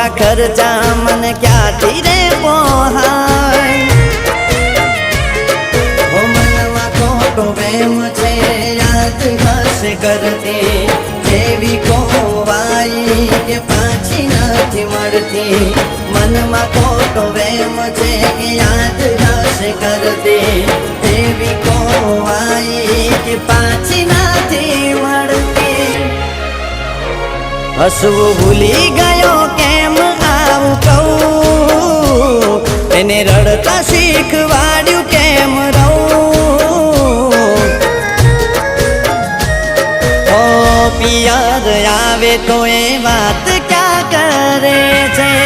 મોંઘા ખર્ચા મને ક્યાંથી રે પોહાય ઓ મનમાં ખોટો વેમ છે યાદ હશે કરતી એવી કોવાઈ કે પાછી નથી મળતી મનમાં ખોટો વેમ છે યાદ હશે કરતી એવી કોવાઈ કે પાછી નથી મળતી હસવું ભૂલી ગયો કેમ આવું કહું એને રડતા શીખવાડ્યું કેમ રહું ઓ પિયર આવે તો એ વાત ક્યાં કરે છે